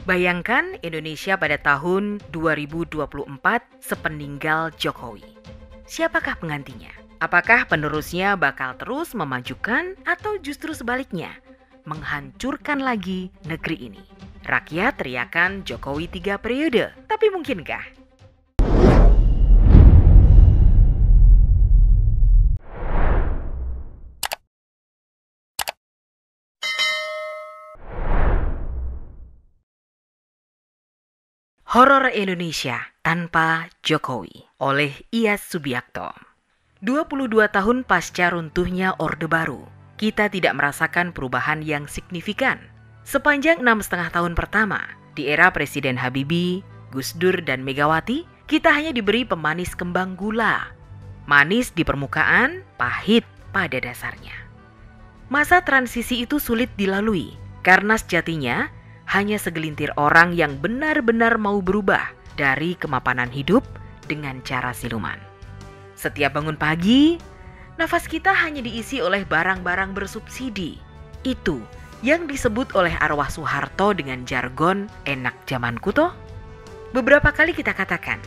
Bayangkan Indonesia pada tahun 2024 sepeninggal Jokowi. Siapakah penggantinya? Apakah penerusnya bakal terus memajukan atau justru sebaliknya, menghancurkan lagi negeri ini? Rakyat teriakan Jokowi 3 periode, tapi mungkinkah? Horor Indonesia tanpa Jokowi oleh Iyas Subiakto. 22 tahun pasca runtuhnya Orde Baru, kita tidak merasakan perubahan yang signifikan. Sepanjang 6,5 tahun pertama, di era Presiden Habibie, Gus Dur, dan Megawati, kita hanya diberi pemanis kembang gula. Manis di permukaan, pahit pada dasarnya. Masa transisi itu sulit dilalui, karena sejatinya hanya segelintir orang yang benar-benar mau berubah dari kemapanan hidup dengan cara siluman. Setiap bangun pagi, nafas kita hanya diisi oleh barang-barang bersubsidi. Itu yang disebut oleh arwah Soeharto dengan jargon enak zamanku toh. Beberapa kali kita katakan,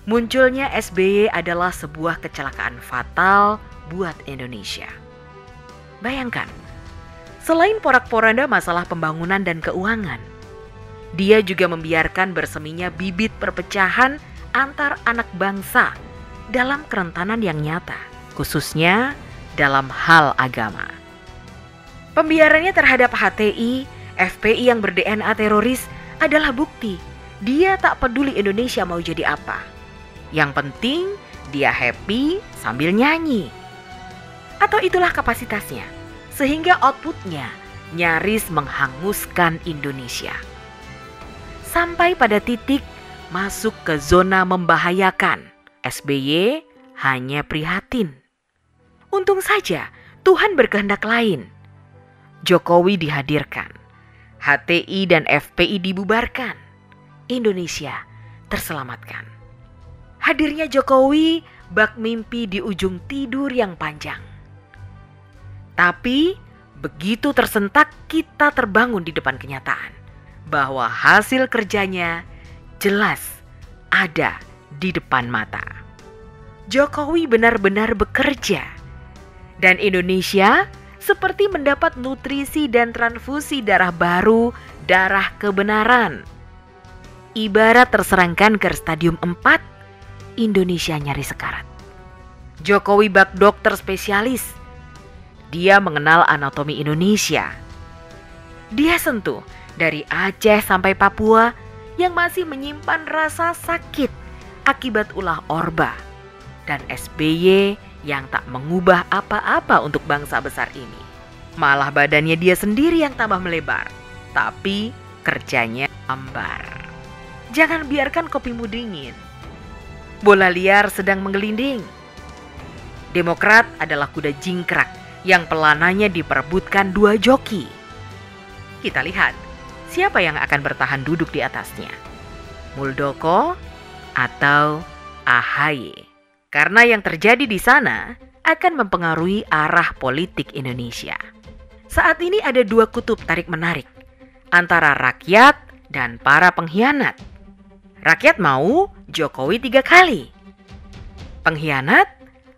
munculnya SBY adalah sebuah kecelakaan fatal buat Indonesia. Bayangkan, selain porak-poranda masalah pembangunan dan keuangan, dia juga membiarkan berseminya bibit perpecahan antar anak bangsa dalam kerentanan yang nyata, khususnya dalam hal agama. Pembiarannya terhadap HTI, FPI yang ber-DNA teroris adalah bukti dia tak peduli Indonesia mau jadi apa. Yang penting dia happy sambil nyanyi. Atau itulah kapasitasnya, sehingga outputnya nyaris menghanguskan Indonesia. Sampai pada titik masuk ke zona membahayakan, SBY hanya prihatin. Untung saja Tuhan berkehendak lain. Jokowi dihadirkan, HTI dan FPI dibubarkan, Indonesia terselamatkan. Hadirnya Jokowi bak mimpi di ujung tidur yang panjang. Tapi begitu tersentak kita terbangun di depan kenyataan bahwa hasil kerjanya jelas ada di depan mata. Jokowi benar-benar bekerja dan Indonesia seperti mendapat nutrisi dan transfusi darah baru, darah kebenaran. Ibarat terserang kanker stadium 4, Indonesia nyaris sekarat. Jokowi bak dokter spesialis. Dia mengenal anatomi Indonesia. Dia sentuh dari Aceh sampai Papua yang masih menyimpan rasa sakit akibat ulah Orba. Dan SBY yang tak mengubah apa-apa untuk bangsa besar ini. Malah badannya dia sendiri yang tambah melebar, tapi kerjanya ambar. Jangan biarkan kopimu dingin. Bola liar sedang menggelinding. Demokrat adalah kuda jingkrak yang pelananya diperebutkan 2 joki. Kita lihat siapa yang akan bertahan duduk di atasnya, Muldoko atau AHY. Karena yang terjadi di sana akan mempengaruhi arah politik Indonesia. Saat ini ada 2 kutub tarik-menarik antara rakyat dan para pengkhianat. Rakyat mau Jokowi 3 kali. Pengkhianat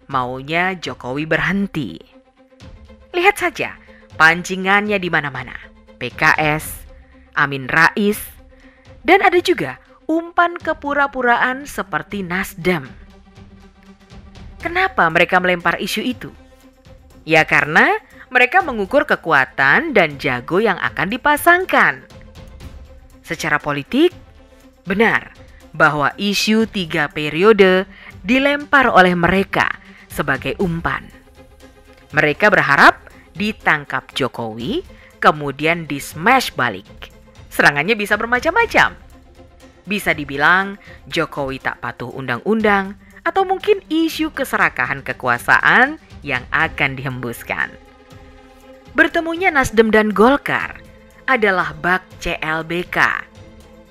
maunya Jokowi berhenti. Lihat saja pancingannya di mana-mana. PKS, Amin Rais, dan ada juga umpan kepura-puraan seperti Nasdem. Kenapa mereka melempar isu itu? Ya karena mereka mengukur kekuatan dan jago yang akan dipasangkan. Secara politik, benar bahwa isu 3 periode dilempar oleh mereka sebagai umpan. Mereka berharap ditangkap Jokowi, kemudian di-smash balik. Serangannya bisa bermacam-macam. Bisa dibilang Jokowi tak patuh undang-undang, atau mungkin isu keserakahan kekuasaan yang akan dihembuskan. Bertemunya Nasdem dan Golkar adalah bak CLBK.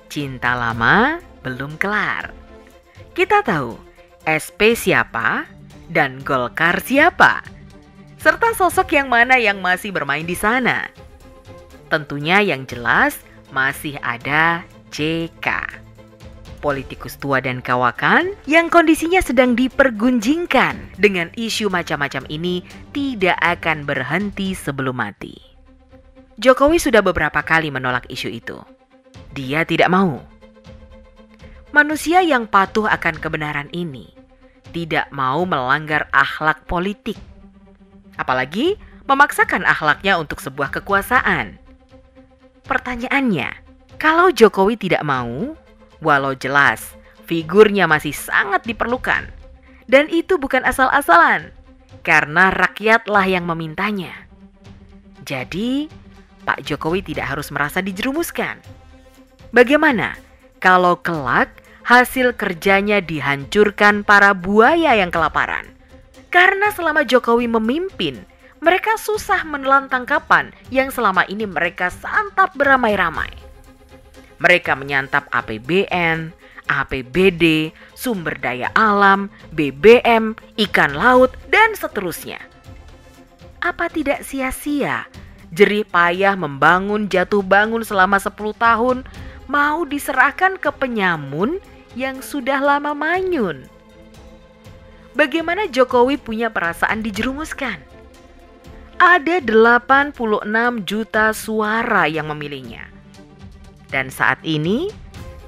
Cinta lama belum kelar. Kita tahu SP siapa dan Golkar siapa, serta sosok yang mana yang masih bermain di sana. Tentunya yang jelas masih ada JK. Politikus tua dan kawakan yang kondisinya sedang dipergunjingkan dengan isu macam-macam ini tidak akan berhenti sebelum mati. Jokowi sudah beberapa kali menolak isu itu. Dia tidak mau. Manusia yang patuh akan kebenaran ini tidak mau melanggar akhlak politik. Apalagi memaksakan akhlaknya untuk sebuah kekuasaan. Pertanyaannya, kalau Jokowi tidak mau, walau jelas figurnya masih sangat diperlukan, dan itu bukan asal-asalan, karena rakyatlah yang memintanya. Jadi, Pak Jokowi tidak harus merasa dijerumuskan. Bagaimana kalau kelak hasil kerjanya dihancurkan para buaya yang kelaparan? Karena selama Jokowi memimpin, mereka susah menelan tangkapan yang selama ini mereka santap beramai-ramai. Mereka menyantap APBN, APBD, sumber daya alam, BBM, ikan laut, dan seterusnya. Apa tidak sia-sia jerih payah membangun jatuh bangun selama 10 tahun mau diserahkan ke penyamun yang sudah lama manyun? Bagaimana Jokowi punya perasaan dijerumuskan? Ada 86 juta suara yang memilihnya. Dan saat ini,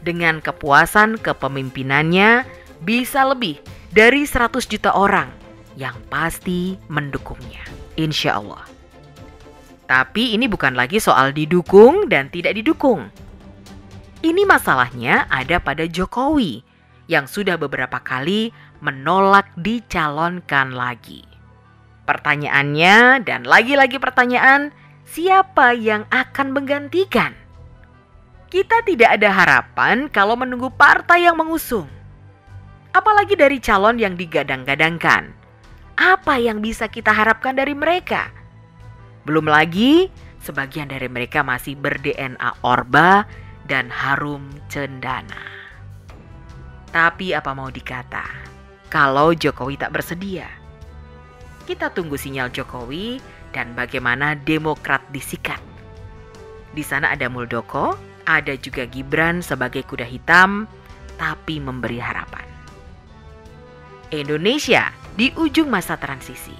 dengan kepuasan kepemimpinannya, bisa lebih dari 100 juta orang yang pasti mendukungnya, insya Allah. Tapi ini bukan lagi soal didukung dan tidak didukung. Ini masalahnya ada pada Jokowi yang sudah beberapa kali menolak dicalonkan lagi. Pertanyaannya dan lagi-lagi pertanyaan, siapa yang akan menggantikan? Kita tidak ada harapan kalau menunggu partai yang mengusung. Apalagi dari calon yang digadang-gadangkan. Apa yang bisa kita harapkan dari mereka? Belum lagi, sebagian dari mereka masih ber-DNA Orba dan harum cendana. Tapi apa mau dikata, kalau Jokowi tak bersedia? Kita tunggu sinyal Jokowi dan bagaimana Demokrat disikat. Di sana ada Muldoko, ada juga Gibran sebagai kuda hitam, tapi memberi harapan. Indonesia di ujung masa transisi.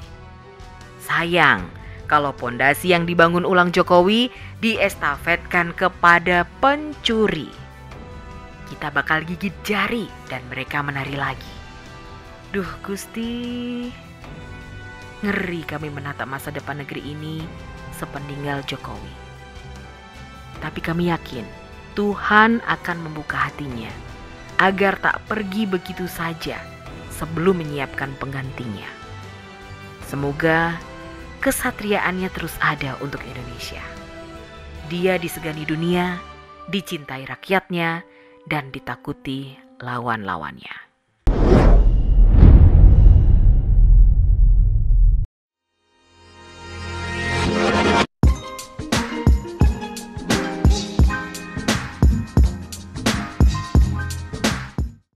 Sayang kalau pondasi yang dibangun ulang Jokowi diestafetkan kepada pencuri. Kita bakal gigit jari dan mereka menari lagi. Duh Gusti, ngeri kami menatap masa depan negeri ini sepeninggal Jokowi. Tapi kami yakin Tuhan akan membuka hatinya agar tak pergi begitu saja sebelum menyiapkan penggantinya. Semoga kesatriaannya terus ada untuk Indonesia. Dia disegani dunia, dicintai rakyatnya, dan ditakuti lawan-lawannya.